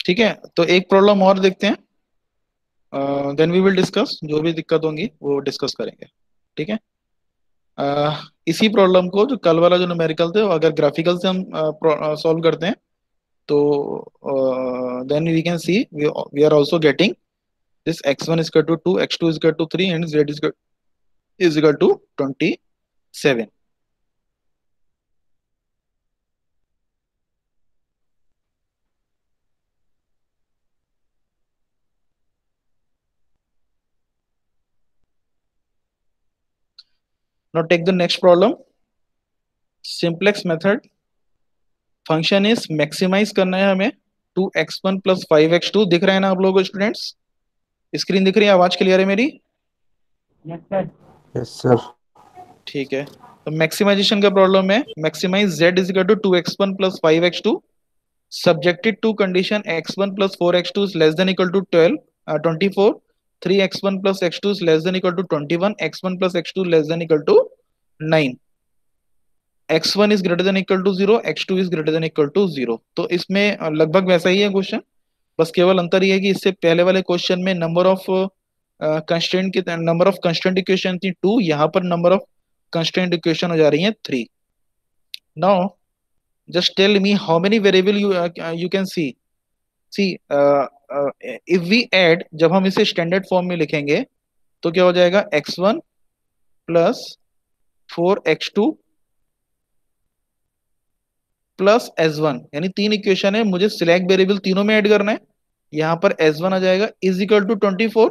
ठीक है, तो एक प्रॉब्लम और देखते हैं, देन वी विल डिस्कस, जो भी दिक्कत होंगी वो डिस्कस करेंगे। ठीक है। इसी प्रॉब्लम को, जो कल वाला जो न्यूमेरिकल थे, वो अगर ग्राफिकल से हम सॉल्व करते हैं तो then we can see we are also getting this x1 is equal to 2, x2 is equal to 3 and z is equal to 27। now take the next problem, simplex method। Function is maximize करना है हमें, 2x1 plus 5x2 दिख रहा है ना आप लोगों को स्टूडेंट्स? स्क्रीन दिख रही है? आवाज क्लियर है मेरी? Yes sir. ठीक है, तो मैक्सिमाइजेशन का प्रॉब्लम है, maximize z is equal to 2x1 plus 5x2 subjected to condition x1 plus 4x2 is less than equal to 12 24, 3x1 plus x2 is less than equal to 21, x1 plus x2 less than equal to 9, x1 is greater than equal to 0, x2 is greater than equal to 0। तो इसमें लगभग वैसा ही है question, बस केवल अंतर ये है कि इससे पहले वाले क्वेश्चन में नंबर ऑफ कंस्ट्रेंट की, नंबर ऑफ कंस्ट्रेंट इक्वेशन थी 2, यहाँ पर नंबर ऑफ कंस्ट्रेंट इक्वेशन हो जा रही है 3। Now just tell me how many variable you can see if we add, जब हम इसे स्टैंडर्ड फॉर्म में लिखेंगे तो क्या हो जाएगा, x1 plus 4x2 plus s1, यानी तीन इक्वेशन है, मुझे सिलेक्ट वेरिएबल तीनों में ऐड करना है। यहां पर s1 आ जाएगा इज इक्वल टू 24।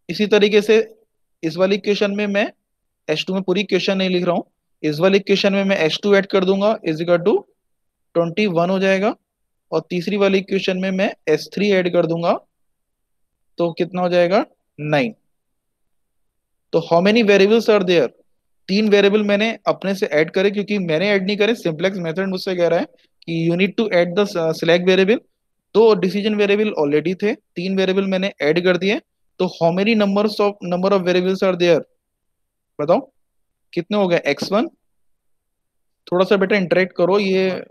इसी तरीके से इस वाली इक्वेशन में मैं s2 में पूरी इक्वेशन नहीं लिख रहा हूं, इस वाली इक्वेशन में मैं s2 ऐड कर दूंगा, इज इक्वल टू 21 हो जाएगा, और तीसरी वाली इक्वेशन में मैं s3 ऐड कर दूंगा तो कितना हो जाएगा, 9। तो how many variables are there? तीन वेरिएबल मैंने अपने से ऐड करे, क्योंकि मैंने ऐड नहीं करे, सिंपलेक्स मेथड मुझसे कह रहा है कि you need to add the select variable. दो डिसीजन वेरिएबल ऑलरेडी थे, तीन वेरिएबल मैंने ऐड कर दिए, तो how many number of variables are there? बताओ कितने हो गए? x1, थोड़ा सा बेटा इंटरेक्ट करो, ये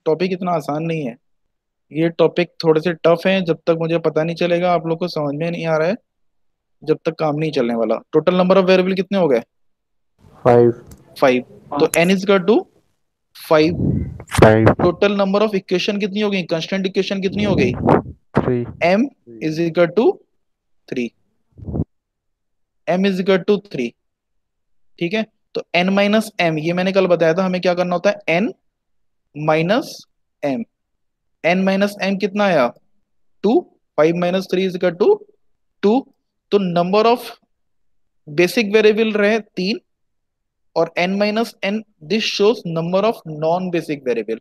टॉपिक इतना आसान नहीं है, ये टॉपिक थोड़े से टफ हैं, जब तक मुझे पता नहीं चलेगा, आप लोग को समझ में नहीं आ रहा है, जब तक काम नहीं चलने वाला। टोटल नंबर ऑफ वेरिएबल कितने हो गए? 5 5। तो n is equal to 5। 5 total number of equation कितनी हो गई, कांस्टेंट इक्वेशन कितनी हो गई? 3 m is equal to 3। m is equal to 3। ठीक है, तो n माइनस m, ये मैंने कल बताया था हमें क्या करना होता है, n minus m। n minus m कितना आया? 2। 5 माइनस 3 इज इक्वल टू 2। तो नंबर ऑफ बेसिक वेरिएबल रहे 3, और n minus n, this shows number of non basic variable.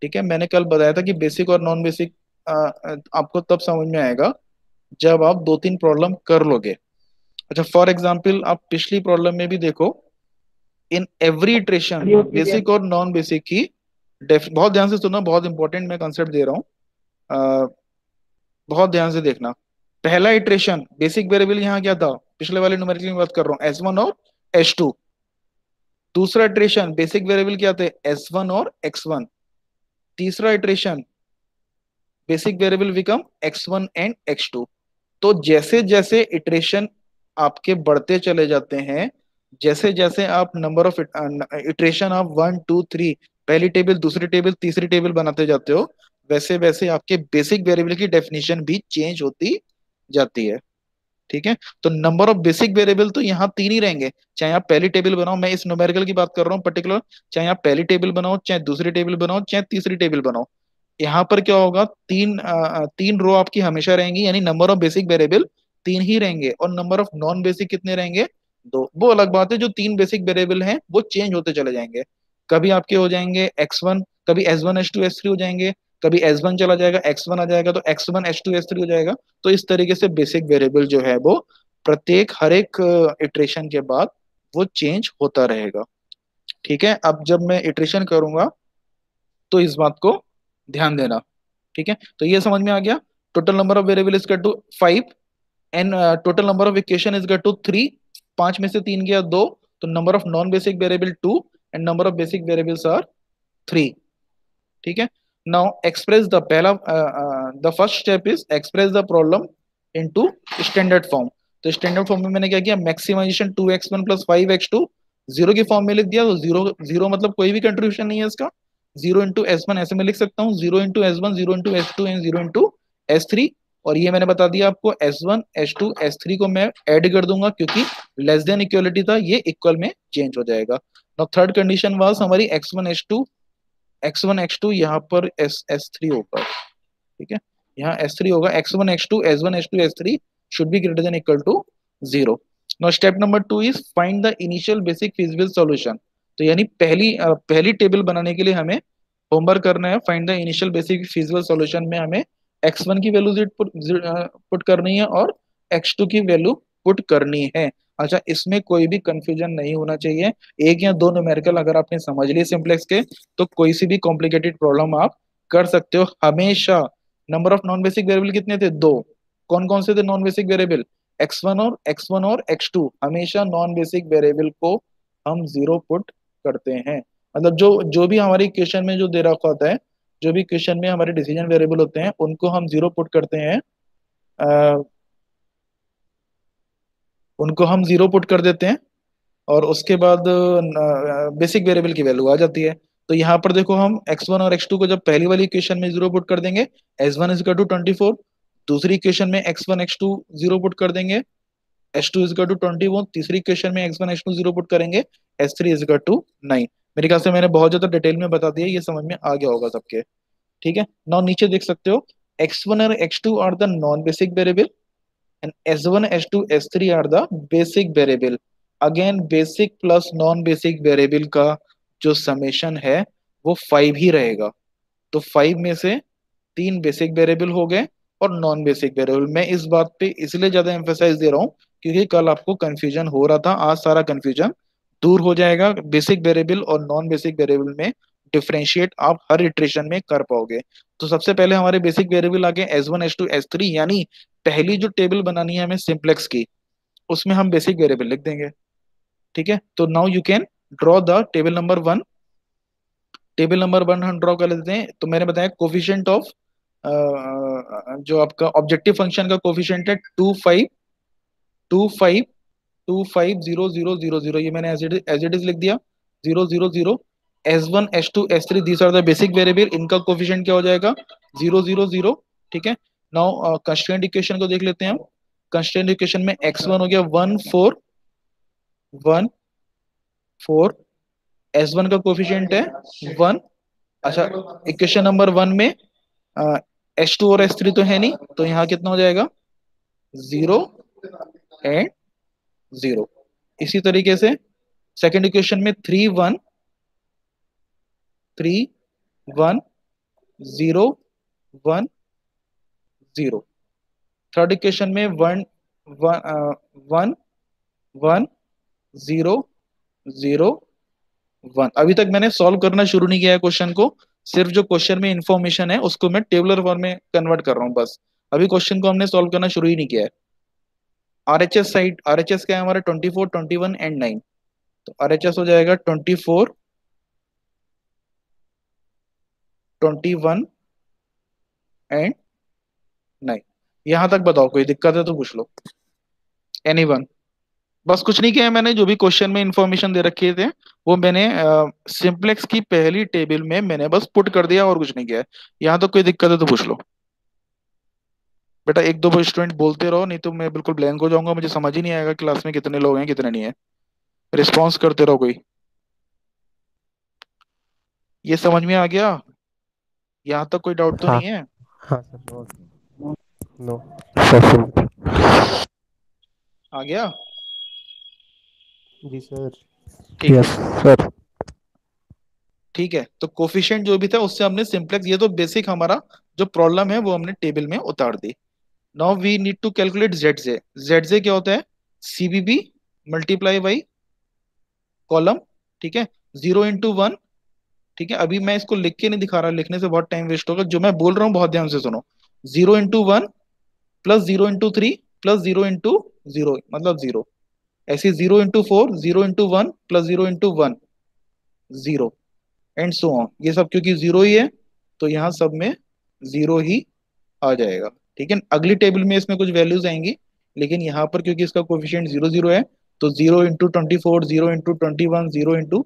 ठीक है, मैंने कल बताया था कि बेसिक और नॉन बेसिक आपको तब समझ में आएगा जब आप दो तीन प्रॉब्लम कर लोगे। अच्छा, फॉर एग्जाम्पल आप पिछली प्रॉब्लम में भी देखो, इन एवरी इटरेशन बेसिक और नॉन बेसिक की बहुत ध्यान से सुनना, बहुत इंपॉर्टेंट मैं कंसेप्ट दे रहा हूँ, बहुत ध्यान से देखना। पहला इटरेशन बेसिक वेरिएबल यहाँ क्या था, पिछले वाले न्यूमेरिकल में बात कर रहा हूँ, s1 और s2। दूसरा इटरेशन बेसिक वेरिएबल क्या थे, s1 और x1। तीसरा iteration basic variable become x1 and x2। तो जैसे जैसे इटरेशन आपके बढ़ते चले जाते हैं, जैसे जैसे आप नंबर ऑफ इटरेशन आप 1 2 3, पहली टेबल दूसरी टेबल तीसरी टेबल बनाते जाते हो, वैसे वैसे आपके बेसिक वेरिएबल की डेफिनेशन भी चेंज होती जाती है। ठीक है, तो नंबर ऑफ बेसिक वेरिएबल तो यहाँ तीन ही रहेंगे, चाहे आप पहली टेबल बनाओ, मैं इस न्यूमेरिकल की बात कर रहा हूँ पर्टिकुलर, चाहे आप पहली टेबल बनाओ, चाहे दूसरी टेबल बनाओ, चाहे तीसरी टेबल बनाओ, यहाँ पर क्या होगा, तीन रो आपकी हमेशा रहेंगी, यानी नंबर ऑफ बेसिक वेरिएबल तीन ही रहेंगे, और नंबर ऑफ नॉन बेसिक कितने रहेंगे, दो। वो अलग बात है, जो तीन बेसिक वेरिएबल हैं वो चेंज होते चले जाएंगे, कभी आपके हो जाएंगे x1, कभी s1 s2 s3 हो जाएंगे, कभी s1 चला जाएगा x1 आ जाएगा, तो x1 s2 s3 हो जाएगा। तो इस तरीके से बेसिक वेरिएबल जो है वो प्रत्येक हर एक इटरेशन के बाद वो चेंज होता रहेगा। ठीक है, अब जब मैं इटरेशन करूंगा तो इस बात को ध्यान देना। ठीक है, तो ये समझ में आ गया, total number of variable is equal to 5, and total number of equation is equal to 3। पांच में से तीन गया 2, तो number of non basic variable 2 and number of basic variables are 3। ठीक है, नाउ एक्सप्रेस द पहला the first step is express the problem into standard form. तो स्टैंडर्ड फॉर्म में मैंने क्या किया, maximization 2x1 plus 5x2 zero की form में लिख दिया। तो जीरो जीरो मतलब कोई भी कंट्रीब्यूशन नहीं है इसका। जीरो इंटू एस वन ऐसे मैं लिख सकता हूँ, zero into S one, zero into S two and zero into S three. और ये मैंने बता दिया आपको, S one S two S three को मैं ऐड कर दूंगा क्योंकि लेस देन इक्वलिटी था, ये इक्वल में चेंज हो जाएगा। नाउ थर्ड कंडीशन वाज हमारी X one H two, X one X two यहाँ पर एस एस थ्री होगा, ठीक है, यहाँ एस थ्री होगा, X one X two S one S two S three should be greater than equal to zero. Now step number two is find the initial basic feasible solution. तो यानी पहली table बनाने के लिए हमें homework करना है, find the initial basic feasible solution में हमें एक्स वन की वैल्यू पुट करनी है और एक्स टू की वैल्यू पुट करनी है। अच्छा, इसमें कोई भी कंफ्यूजन नहीं होना चाहिए। एक या दो न्यूमेरिकल अगर आपने समझ लिए सिंप्लेक्स के, तो कोई सी भी कॉम्प्लिकेटेड प्रॉब्लम आप कर सकते हो हमेशा। Number of non basic variable कितने थे, दो। कौन कौन से थे non basic variable, x one और एक्स टू। हमेशा नॉन बेसिक वेरिएबल को हम जीरो पुट करते हैं। मतलब जो जो भी हमारी क्वेश्चन में जो दे रखा होता है, जो भी क्वेश्चन में हमारे डिसीजन वेरिएबल होते हैं उनको हम जीरो पुट करते हैं, अ, उनको हम जीरो पुट कर देते हैं और उसके बाद बेसिक वेरिएबल की वैल्यू आ जाती है। तो यहाँ पर देखो, हम एक्स वन और एक्स टू को जब पहली वाली इक्वेशन में जीरो पुट कर देंगे, एस वन इजकल टू 24। दूसरी इक्वेशन में X one X two zero put कर देंगे, एस टू इजकल टू 21। तीसरी इक्वेशन में X one X two zero put करेंगे, एस थ्री इजकल टू 9। मेरे ख्याल से मैंने बहुत ज्यादा डिटेल में बता दिया, ये समझ में आ गया होगा सबके। ठीक है, नाउ नीचे देख सकते हो, एक्स वन और X two are the non basic variable and S1 S2 S3 are the basic variable। Again basic plus non basic variable का जो समेशन है वो 5 ही रहेगा। तो 5 में से तीन बेसिक वेरिएबल हो गए और नॉन बेसिक वेरिएबल। मैं इस बात पे इसलिए ज्यादा एम्फेसाइज दे रहा हूँ क्योंकि कल आपको कंफ्यूजन हो रहा था, आज सारा कंफ्यूजन दूर हो जाएगा। बेसिक वेरिएबल और नॉन बेसिक वेरिएबल में डिफरेंशिएट आप हर इटरेशन में कर पाओगे। तो सबसे पहले हमारे बेसिक वेरिएबल आ गए S one S two S three, यानी पहली जो टेबल बनानी है हमें सिंप्लेक्स की, उसमें हम बेसिक वेरिएबल लिख देंगे। ठीक है, तो now you can draw the table number one. Table number one हम ड्रॉ कर लेते हैं। तो मैंने बताया कोफिशिएंट ऑफ जो आपका ऑब्जेक्टिव फंक्शन का कोफिशिएंट है 2 5 2 5 2 5 0 0 0 0, ये मैंने एज इट इज लिख दिया 0 0 0। S one S two S three these are the basic variable, इनका कोफिशिएंट क्या हो जाएगा 0 0 0। ठीक है, नाउ कंस्ट्रेंट इक्वेशन को देख लेते हैं हम। कंस्ट्रेंट इक्वेशन में एक्स वन हो गया 1 4 1 4, एस वन का कोफिशिएंट है 1। अच्छा, इक्वेशन नंबर वन में एस टू और एस थ्री तो है नहीं, तो यहाँ कितना हो जाएगा 0 एंड 0। इसी तरीके से सेकंड इक्वेशन में 3 1 3 1 0 1 0। थर्ड इक्वेशन में 1 1 1 0 0 1। अभी तक मैंने सॉल्व करना शुरू नहीं किया है क्वेश्चन को, सिर्फ जो क्वेश्चन में इंफॉर्मेशन है उसको मैं टेबुलर फॉर्म में कन्वर्ट कर रहा हूँ बस। अभी क्वेश्चन को हमने सॉल्व करना शुरू ही नहीं किया है। आरएचएस साइड, आरएचएस क्या है हमारा 24 21 एंड 9। तो आरएचएस हो जाएगा 24 21 एंड 9। यहां तक बताओ, कोई दिक्कत है तो पूछ लो, एनीवन। बस कुछ नहीं किया है मैंने, जो भी क्वेश्चन में इंफॉर्मेशन दे रखे थे वो मैंने सिंप्लेक्स की पहली टेबल में मैंने बस पुट कर दिया और कुछ नहीं किया है। यहाँ तो कोई दिक्कत है तो पूछ लो बेटा। एक दो स्टूडेंट बोलते रहो, नहीं तो मैं बिल्कुल ब्लैंक हो जाऊंगा, मुझे समझ ही नहीं आएगा क्लास में कितने लोग हैं कितने नहीं है। रिस्पॉन्स करते रहो कोई। ये समझ में आ गया? यहाँ तक कोई डाउट तो हाँ नहीं है? हाँ sir, no no sir, simple. आ गया? जी सर। ठीक यस है, सर। ठीक है। तो कोफिशिएंट जो भी था उससे हमने सिंप्लेक्स, ये तो बेसिक हमारा जो प्रॉब्लम है वो हमने टेबल में उतार दी। Now we need to calculate Z J. Z J क्या होता है, सीबीबी मल्टीप्लाई बाई कॉलम। ठीक है, 0 × 1। ठीक है, अभी मैं इसको लिख के नहीं दिखा रहा, लिखने से बहुत टाइम वेस्ट होगा, जो मैं बोल रहा हूँ बहुत ध्यान से सुनो। 0 × 1 प्लस 0 × 3 प्लस 0 × 0 मतलब 0। ऐसे 0 × 4 0 × 1 प्लस 0 × 1 0 एंड सो ऑन। ये सब क्योंकि जीरो ही है तो यहाँ सब में 0 ही आ जाएगा। ठीक है, अगली टेबल में इसमें कुछ वैल्यूज आएंगी, लेकिन यहाँ पर क्योंकि इसका कोफिशिएंट 0 0 है, तो 0 × 24, 0 × 21, 0 ×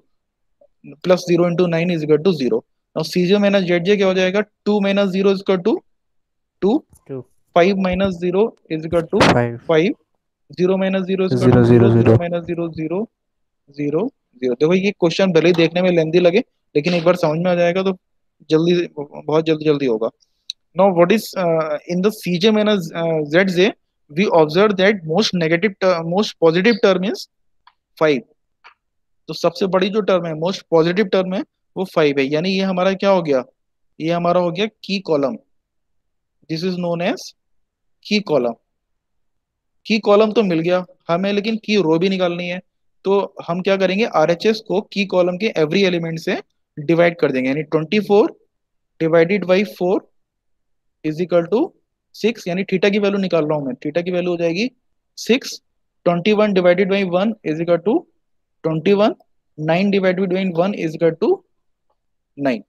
+0 × 9 इज इक्वल टू 0। और सीजे माइनस जेड जे क्या हो जाएगा, 2 - 0 is equal to 2, 2 5 - 0 is equal to 5 5, 0 - 0 is equal to 0 0 0, 0 0 - 0 0 0 0। देखो ये क्वेश्चन भले ही देखने में लेंदी लगे, लेकिन एक बार समझ में आ जाएगा तो जल्दी, बहुत जल्दी जल्दी होगा। Now, what is in the CJ minus ZJ? We observe that most positive term is 5। तो सबसे बड़ी जो टर्म है, मोस्ट पॉजिटिव टर्म है, वो 5 है। यानी ये हमारा क्या हो गया, ये हमारा हो गया key column. This is known as key column. Key column तो मिल गया हमें, लेकिन की रो भी निकालनी है। तो हम क्या करेंगे, आरएचएस को की कॉलम के एवरी एलिमेंट से डिवाइड कर देंगे। यानी 24 divided by 4 is equal to 6। यानी थीटा की वैल्यू निकाल रहा हूं मैं, थीटा की वैल्यू हो जाएगी 6। 21 divided by 1 is equal to 21। 9 divided by 1 is equal to 9।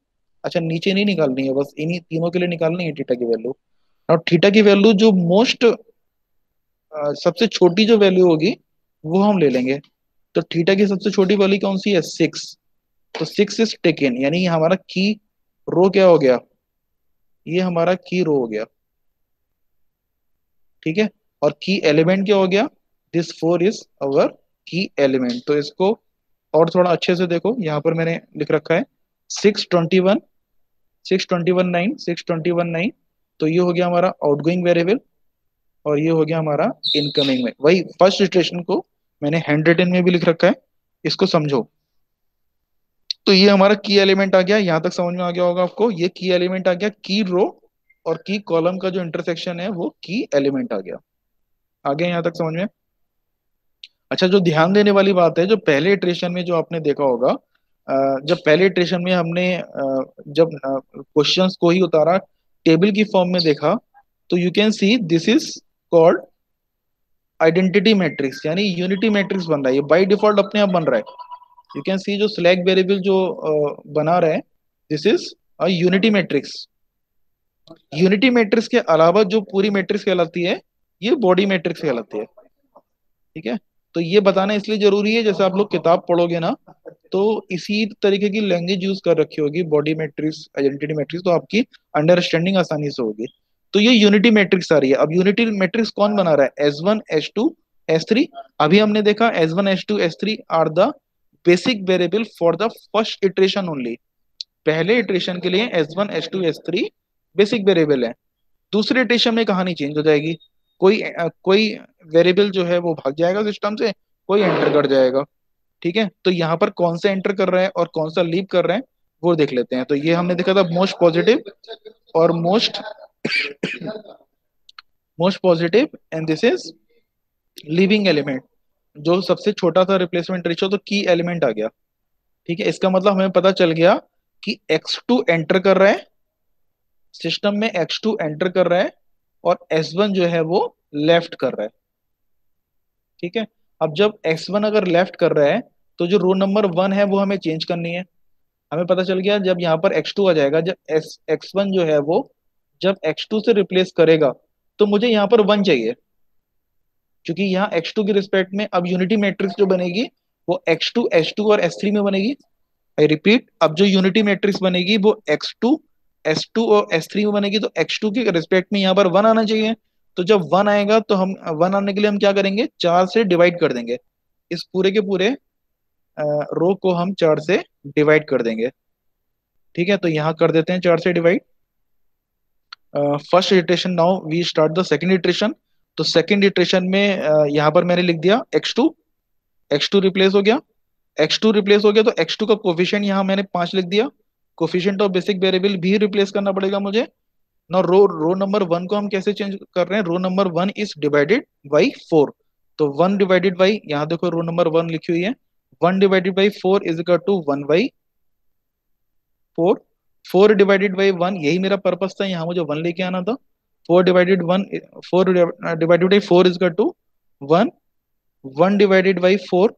अच्छा, नीचे नहीं निकालनी है, बस इन्हीं तीनों के लिए निकालनी है थीटा की वैल्यू। और थीटा की वैल्यू जो मोस्ट सबसे छोटी जो वैल्यू होगी वो हम ले लेंगे। तो थीटा की सबसे छोटी वैल्यू कौन सी है, 6। तो 6 इज टेकन, यानी ये हमारा की रो क्या हो गया, ये हमारा की रो हो गया। ठीक है, और की एलिमेंट क्या हो गया, दिस 4 इज अवर की एलिमेंट। तो इसको और थोड़ा अच्छे से देखो, यहाँ पर मैंने लिख रखा है 621, 621 9, 621 9। तो ये हो गया हमारा आउटगोइंग वेरिएबल, और ये हो गया हमारा इनकमिंग में। वही फर्स्ट इटरेशन को मैंने हैंड रिटन में भी लिख रखा है, इसको समझो। तो ये हमारा की एलिमेंट आ गया, यहाँ तक समझ में आ गया होगा आपको। ये की एलिमेंट आ गया, की रो और की कॉलम का जो इंटरसेक्शन है वो की एलिमेंट आ गया। आगे यहाँ तक समझ में। अच्छा, जो ध्यान देने वाली बात है, जो पहले इटरेशन में जो आपने देखा होगा, जब पहले इटरेशन में हमने जब क्वेश्चंस को ही उतारा, टेबल की फॉर्म में देखा, तो you can see this is called identity matrix, यानी यूनिटी मैट्रिक्स बन रहा है। ये बाय डिफॉल्ट अपने आप बन रहा है। यू कैन सी जो स्लैक वेरिएबल जो बना रहे हैं, this is a unity matrix. Unity matrix के अलावा जो पूरी मैट्रिक्स कहलाती है, ये बॉडी मैट्रिक्स कहलाती है। ठीक है, तो ये बताना इसलिए जरूरी है, जैसे आप लोग किताब पढ़ोगे ना, तो इसी तरीके की लैंग्वेज यूज कर रखी होगी, बॉडी मैट्रिक्स, आइडेंटिटी मैट्रिक्स, तो आपकी अंडरस्टैंडिंग आसानी से होगी। तो ये यूनिटी मैट्रिक्स आ रही है। अब यूनिटी मैट्रिक्स कौन बना रहा है, S1 S2 S3। अभी हमने देखा S1 S2 S3 are the basic variable for the first iteration only. पहले इटरेशन के लिए S1 S2 S3 basic variable है। दूसरे इटरेशन में कहानी चेंज हो जाएगी। कोई वेरिएबल जो है वो भाग जाएगा सिस्टम से, कोई एंटर कर जाएगा। ठीक है, तो यहाँ पर कौन सा एंटर कर रहा है और कौन सा लीव कर रहा है वो देख लेते हैं। तो ये हमने देखा था मोस्ट पॉजिटिव और most most positive, and this is living element. जो सबसे छोटा था रिप्लेसमेंट रेशियो, तो की एलिमेंट आ गया। ठीक है, इसका मतलब हमें पता चल गया कि x2 एंटर कर रहा है सिस्टम में, x2 एंटर कर रहा है, और S1 जो है वो लेफ्ट कर रहा है। ठीक है, अब जब S1 अगर लेफ्ट कर रहा है, तो जो रो नंबर 1 है वो हमें चेंज करनी है। हमें पता चल गया जब यहाँ पर x2 आ जाएगा, जब x1 जो है वो जब x2 से रिप्लेस करेगा, तो मुझे यहाँ पर 1 चाहिए, क्योंकि यहाँ x2 के रिस्पेक्ट में अब यूनिटी मैट्रिक्स जो बनेगी वो x2 S2 और S3 में बनेगी। आई रिपीट, अब जो यूनिटी मैट्रिक्स बनेगी वो x2 S2 और S3 में बनेगी। तो x2 के रिस्पेक्ट में यहाँ पर 1 आना चाहिए। तो जब 1 आएगा, तो हम 1 आने के लिए हम क्या करेंगे, 4 से डिवाइड कर देंगे। इस पूरे के पूरे रो को हम 4 से डिवाइड कर देंगे। ठीक है, तो यहाँ कर देते हैं 4 से divide. First iteration, now we start the second iteration. तो सेकंड इटरेशन में यहाँ पर मैंने लिख दिया x2, x2 रिप्लेस हो गया। x2 रिप्लेस हो गया, तो x2 का कोफिशिएंट यहाँ मैंने 5 लिख दिया। कोफिशिएंट ऑफ बेसिक वेरिएबल भी रिप्लेस करना पड़ेगा मुझे ना। रो नंबर 1 को हम कैसे चेंज कर रहे हैं, row number 1 is divided by 4। तो 1 डिवाइडेड बाई, यहाँ देखो रो नंबर 1 लिखी हुई है, 1 divided by 4 is equal to 1/4। 4 divided by 1, यही मेरा पर्पस था, यहाँ मुझे 1 लेके आना था। 4 divided by 4 is equal to 1। 1 divided by 4,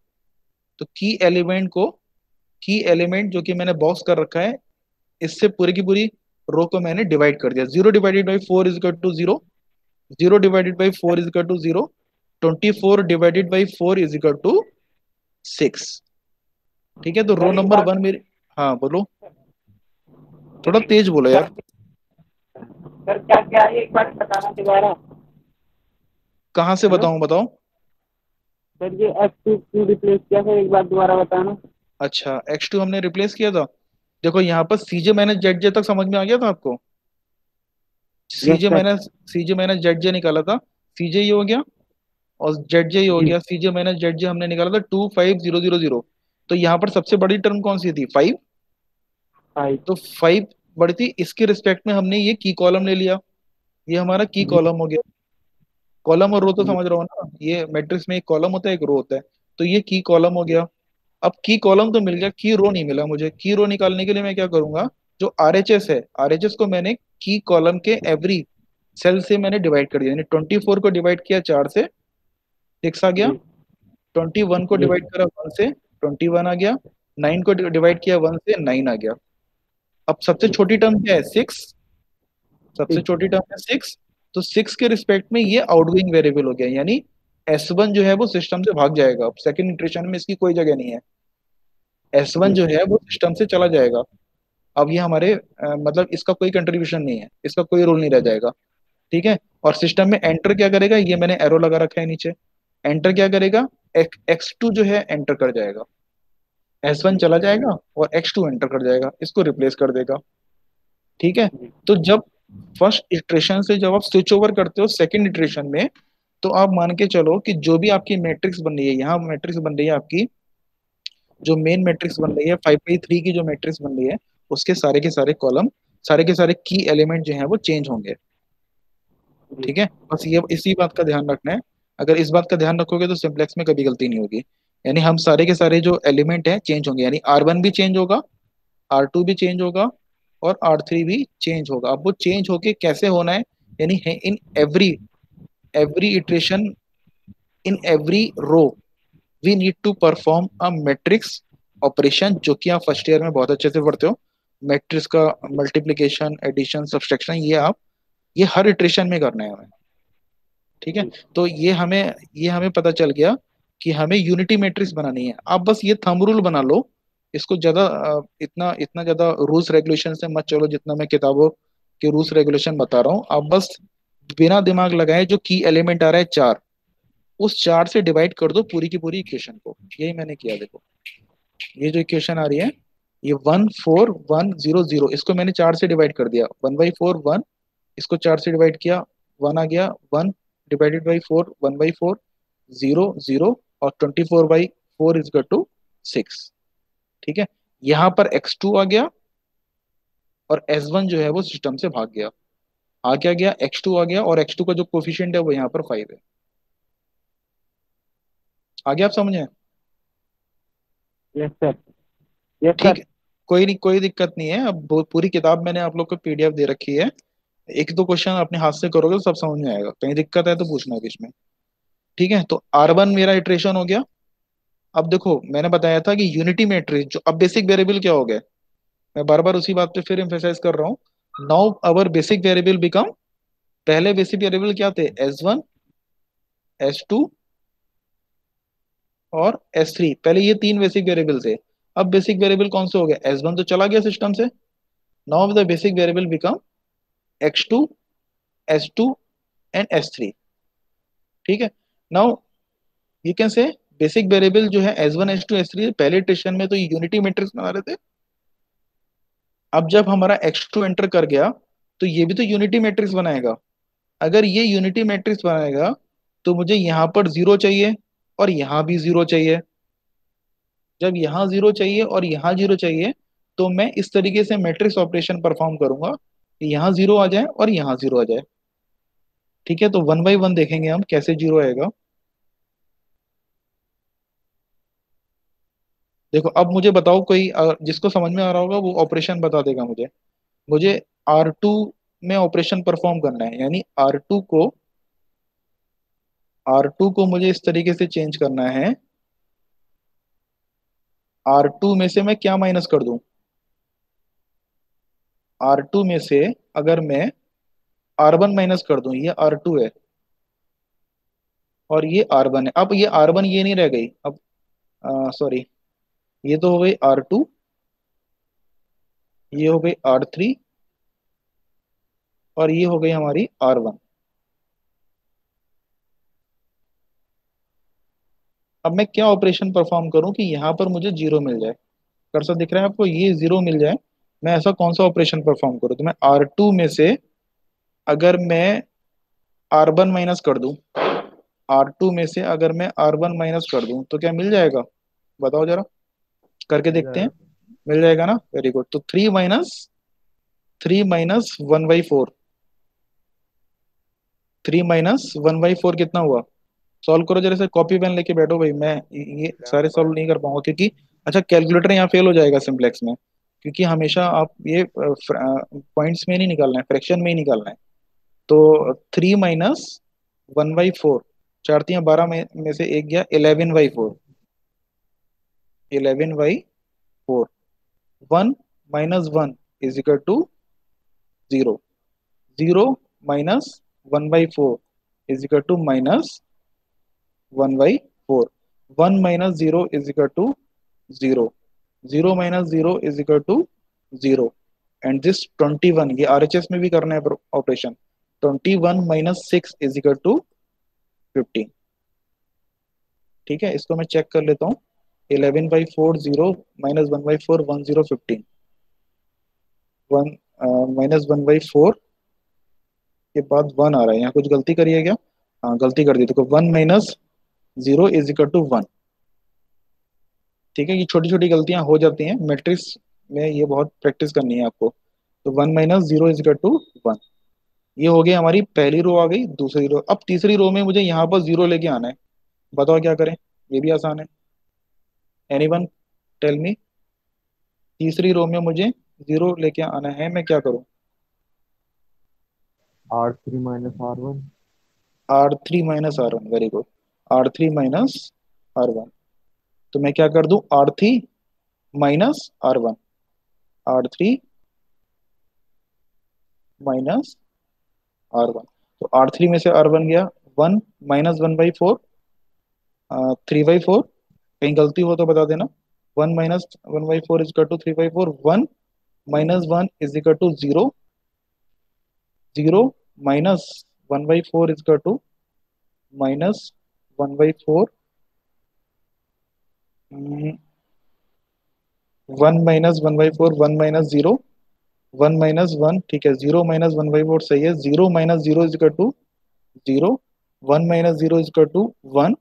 तो की एलिमेंट जो कि मैंने बॉक्स कर रखा है, इससे पूरी की पूरी रो को मैंने डिवाइड कर दिया। 0 divided by 4 is equal to 0, 0 divided by 4 is equal to 0, 24 divided by 4 is equal to 6। ठीक है, तो रो सर एक नंबर बात, 1 मेरे, हाँ बोलो, थोड़ा तेज बोलो क्या यार। सर क्या क्या है, एक बार बताना दोबारा। कहाँ से हेलो बताऊं, बताओ। सर, ये F2 क्यों रिप्लेस किया सर, एक बार दोबारा बताना। अच्छा, x2 हमने रिप्लेस किया था। देखो यहाँ पर सीजे माइनस जेड जे तक समझ में आ गया था आपको। यस सीजे सर। माइनस सीजे माइनस जेड जे निकाला था, सीजे ये हो गया और जेड जे ये हो जी। गया। सीजे माइनस जेड जे हमने निकाला था 25000। तो यहाँ पर सबसे बड़ी टर्म कौन सी थी, 5। हाई। तो 5 बड़ी थी, इसके रिस्पेक्ट में हमने ये की कॉलम ले लिया, ये हमारा की जी। कॉलम हो गया। कॉलम और रो तो जी। समझ रहे हो ना, ये मैट्रिक्स में एक कॉलम होता है एक रो होता है। तो ये की कॉलम हो गया। अब की कॉलम तो मिल गया, की रो नहीं मिला मुझे। की रो निकालने के लिए मैं क्या करूंगा, जो आरएचएस है, आरएचएस को मैंने की कॉलम के एवरी सेल से मैंने डिवाइड कर दिया। यानी 24 को डिवाइड किया 4 से, 6 आ गया। जी। 21 को जी। डिवाइड करा 1 से, 21 आ गया। 9 को डिवाइड किया 1 से, 9 आ गया। अब सबसे जी। छोटी टर्म क्या है, 6। सबसे ठीक। छोटी टर्म है 6। तो 6 के रिस्पेक्ट में ये आउटगोइंग वेरिएबल हो गया, यानी S1 जो है वो सिस्टम से भाग जाएगा। अब सेकंड इटरेशन में इसकी कोई जगह नहीं है। S1 जी। जो है वो सिस्टम से चला जाएगा। अब ये हमारे मतलब इसका कोई कंट्रीब्यूशन नहीं है, इसका कोई रोल नहीं रह जाएगा। ठीक है, और सिस्टम में एंटर क्या करेगा, ये मैंने एरो लगा रखा है नीचे। एंटर क्या करेगा, x2 जो है एंटर कर जाएगा। S1 चला जाएगा और x2 एंटर कर जाएगा, इसको रिप्लेस कर देगा। ठीक है, जी। तो जब फर्स्ट इटरेशन से जब आप स्विच ओवर करते हो सेकंड इटरेशन में, तो आप मान के चलो कि जो भी आपकी मैट्रिक्स बन रही है, यहाँ मैट्रिक्स बन रही है आपकी, जो मेन मैट्रिक्स बन रही है 5/3 की जो मैट्रिक्स बन रही है, उसके सारे के सारे कॉलम, सारे के सारे की एलिमेंट जो हैं वो चेंज होंगे। जी। ठीक है, बस ये इसी बात का ध्यान रखना है। अगर इस बात का ध्यान रखोगे तो सिंप्लेक्स में कभी गलती नहीं होगी। यानी हम सारे के सारे जो एलिमेंट हैं चेंज होंगे, यानी R1 भी चेंज होगा, R2 भी चेंज होगा और R3 भी चेंज होगा। अब वो चेंज होके कैसे होना है, यानी in every every iteration, in every row we need to perform a matrix operation, जो कि आप फर्स्ट ईयर में बहुत अच्छे से पढ़ते हो। मैट्रिक्स का मल्टीप्लिकेशन, एडिशन, सब्सट्रैक्शन, ये हर इटरेशन में करना है हमें। ठीक है, जी। तो ये हमें पता चल गया कि हमें यूनिटी मैट्रिक्स बनानी है। आप बस ये थंब रूल बना लो, इसको ज्यादा इतना इतना ज्यादा रूल्स रेगुलेशन से मत चलो जितना मैं किताबों के रूल्स रेगुलेशन बता रहा हूँ। आप बस बिना दिमाग लगाए जो की एलिमेंट आ रहा है 4, उस 4 से डिवाइड कर दो पूरी की पूरी इक्वेशन को। यही मैंने किया। देखो ये जो इक्वेशन आ रही है, ये 14100, इसको मैंने 4 से डिवाइड कर दिया। 1/4 1, इसको 4 से डिवाइड किया, 1 आ गया। 1 डिवाइडेड बाई 4, 1/4, 0 0, और 24/4 इज इक्वल टू 6। ठीक है, यहाँ पर x2 आ गया और S1 जो है वो सिस्टम से भाग गया। आ क्या गया, x2 आ गया, और x2 का जो कोफिशिएंट है वो यहाँ पर 5 है। आ गया, आप समझे। Yes sir. यस ठीक सर। है, कोई नहीं, कोई दिक्कत नहीं है। अब पूरी किताब मैंने आप लोग को PDF दे रखी है। एक दो क्वेश्चन अपने हाथ से करोगे तो सब समझ में आएगा, कहीं दिक्कत है तो पूछना बीच में। ठीक है, तो R1 मेरा इटरेशन हो गया। अब देखो मैंने बताया था कि यूनिटी मैट्रिक्स जो, अब बेसिक वेरिएबल क्या हो गया, मैं बार बार उसी बात पे फिर एम्फेसाइज कर रहा हूँ। Now our basic variable become, पहले बेसिक वेरिएबल क्या थे, S1, S2 और S3। पहले ये 3 बेसिक वेरिएबल थे। अब बेसिक वेरिएबल कौन से हो गए, S1 तो चला गया सिस्टम से। Now the basic variable become x2, S2 and S3। ठीक है, now you can say basic variable जो है S1, S2, S3, पहले इटरेशन में तो यूनिटी मैट्रिक्स बना रहे थे। अब जब हमारा x2 एंटर कर गया, तो ये भी तो यूनिटी मैट्रिक्स बनाएगा। अगर ये यूनिटी मैट्रिक्स बनाएगा, तो मुझे यहाँ पर 0 चाहिए और यहाँ भी 0 चाहिए। जब यहाँ 0 चाहिए और यहाँ 0 चाहिए, तो मैं इस तरीके से मैट्रिक्स ऑपरेशन परफॉर्म करूंगा कि यहाँ 0 आ जाए और यहाँ 0 आ जाए। ठीक है, तो 1 बाई 1 देखेंगे हम कैसे 0 आएगा। देखो अब मुझे बताओ, कोई जिसको समझ में आ रहा होगा वो ऑपरेशन बता देगा मुझे। मुझे R2 में ऑपरेशन परफॉर्म करना है, यानी R2 को मुझे इस तरीके से चेंज करना है। R2 में से मैं क्या माइनस कर दूं, R2 में से अगर मैं R1 माइनस कर दूं, ये R2 है और ये R1 है। अब ये R1 ये नहीं रह गई, अब सॉरी, ये तो हो गई R2, ये हो गई R3 और ये हो गई हमारी R1। अब मैं क्या ऑपरेशन परफॉर्म करूं कि यहाँ पर मुझे जीरो मिल जाए? कर्सर दिख रहा है आपको, ये जीरो मिल जाए, मैं ऐसा कौन सा ऑपरेशन परफॉर्म करूं? तो मैं R2 में से अगर मैं R1 माइनस कर दूं, R2 में से अगर मैं R1 माइनस कर दूं तो क्या मिल जाएगा? बताओ जरा, करके मिल देखते हैं। जाएगा। मिल जाएगा ना, वेरी गुड। तो थ्री माइनस 1/4, 3 - 1/4 कितना हुआ? सॉल्व करो जरा से, कॉपी पेन लेके बैठो भाई, मैं ये सारे सॉल्व नहीं कर पाऊंगा क्योंकि अच्छा कैलकुलेटर यहाँ फेल हो जाएगा सिंप्लेक्स में, क्योंकि हमेशा आप ये पॉइंट्स में नहीं निकालना है, फ्रैक्शन में ही निकालना है। तो 3 - 1/4, 4×3 = 12 में से एक गया, 11/4, 11/4। 1 - 1 = 0, 0 - 1/4 -1/4, 1 - 0 = 0, 0 - 0 = 0, एंड दिस 21, ये RHS में भी करना है ऑपरेशन। 21 - 6 = 15। ठीक है, इसको मैं चेक कर लेता हूँ। 11/4 0 -1/4 1 0 15, 1 -1/4 के बाद 1 आ रहा है, यहाँ कुछ गलती करी है क्या? हाँ गलती कर दी, तो 1 - 0 = 1। ठीक है, ये छोटी छोटी गलतियां हो जाती हैं मैट्रिक्स में, ये बहुत प्रैक्टिस करनी है आपको। तो 1 - 0 = 1, ये हो गई हमारी पहली रो, आ गई दूसरी रो। अब तीसरी रो में मुझे यहाँ पर जीरो लेके आना है, बताओ क्या करें? ये भी आसान है, एनीवन टेल मी। तीसरी रो में मुझे जीरो लेके आना है, मैं क्या करूँ? R3 - R1। R3 - R1, very good. R3 - R1, तो मैं क्या कर दूं? R3 - R1, R3 - R1। तो R3 में से R1 गया, 1 - 1/4, 3/4। कहीं गलती हो तो बता देना। 1 - 1/4 = 3/4, 1 - 1 = 0, 0 - 1/4 = -1/4, 1 - 1/4, 1 - 0, 1 - 1, ठीक है, 0 - 1/4 सही है। 0 - 0 = 0, 1 - 0 = 1,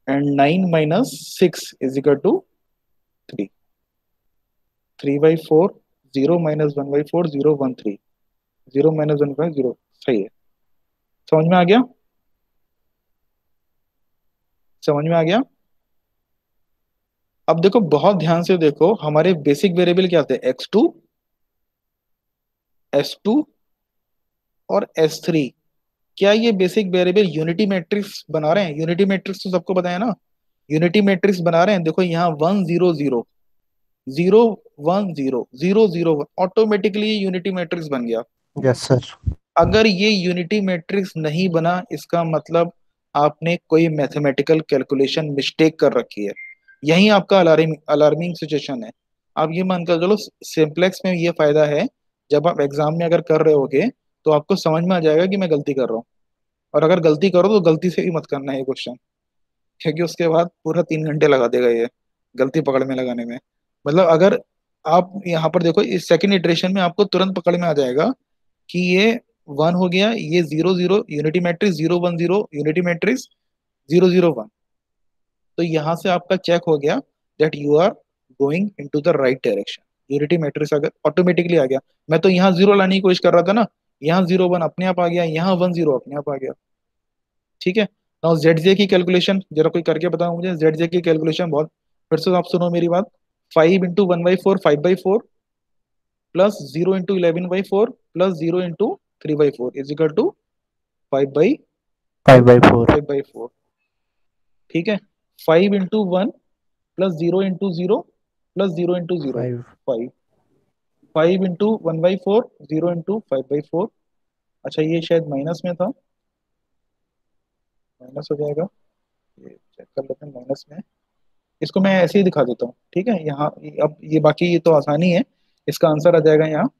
एंड 9 - 6 = 3। 3/4, 0 - 1/4, 0 1 3, 0 - 1/4 0, सही है। समझ में आ गया? समझ में आ गया? अब देखो, बहुत ध्यान से देखो, हमारे बेसिक वेरिएबल क्या थे? x2, s2 और s3। क्या ये बेसिक वेरिएबल यूनिटी मैट्रिक्स बना रहे हैं? यूनिटी मैट्रिक्स तो सबको पता है ना, यूनिटी मैट्रिक्स बना रहे हैं। देखो यहाँ 1 0 0, 0 1 0, 0 0 1, ऑटोमेटिकली यूनिटी मैट्रिक्स बन गया। Yes sir. अगर ये यूनिटी मैट्रिक्स नहीं बना, इसका मतलब आपने कोई मैथमेटिकल कैलकुलेशन मिस्टेक कर रखी है। यही आपका अलार्मिंग अलार्मिंग सिचुएशन है। आप ये मानकर चलो, सिंप्लेक्स में ये फायदा है, जब आप एग्जाम में अगर कर रहे होगे तो आपको समझ में आ जाएगा कि मैं गलती कर रहा हूँ। और अगर गलती करो तो गलती से ही मत करना है ये क्वेश्चन, क्योंकि उसके बाद पूरा 3 घंटे लगा देगा ये गलती पकड़ में लगाने में। मतलब अगर आप यहाँ पर देखो, इस सेकंड इटरेशन में आपको तुरंत पकड़ में आ जाएगा कि ये 1 हो गया, ये 0 0 यूनिटी मैट्रिक्स, 0 1 0 यूनिटी मैट्रिक्स, 0 0 1। तो यहाँ से आपका चेक हो गया that you are going into the right direction. Unity matrix अगर ऑटोमेटिकली आ गया, मैं तो यहाँ जीरो लाने की कोशिश कर रहा था ना, यहाँ 0 1 अपने आप आ गया, यहाँ 1 0 अपने आप आ गया। ठीक है, नाउ जेड की कैलकुलेशन जरा कोई करके बताओ मुझे, जेड की कैलकुलेशन बहुत, फिर से आप सुनो मेरी बात। 5 × 1/4, 5/4, plus 0 × 11/4 plus 0 × 3/4 is equal to 5/4, 5/4। 5/4। ठीक है, 5 × 1 प्लस 0 × 0 प्लस 0 × 0, 5। 5। 5 into 1/4, 0 into 5/4। अच्छा ये शायद माइनस में था, माइनस हो जाएगा, ये चेक कर लेते हैं माइनस में। इसको मैं ऐसे ही दिखा देता हूँ, ठीक है। यहाँ अब ये बाकी ये तो आसानी है, इसका आंसर आ जाएगा यहाँ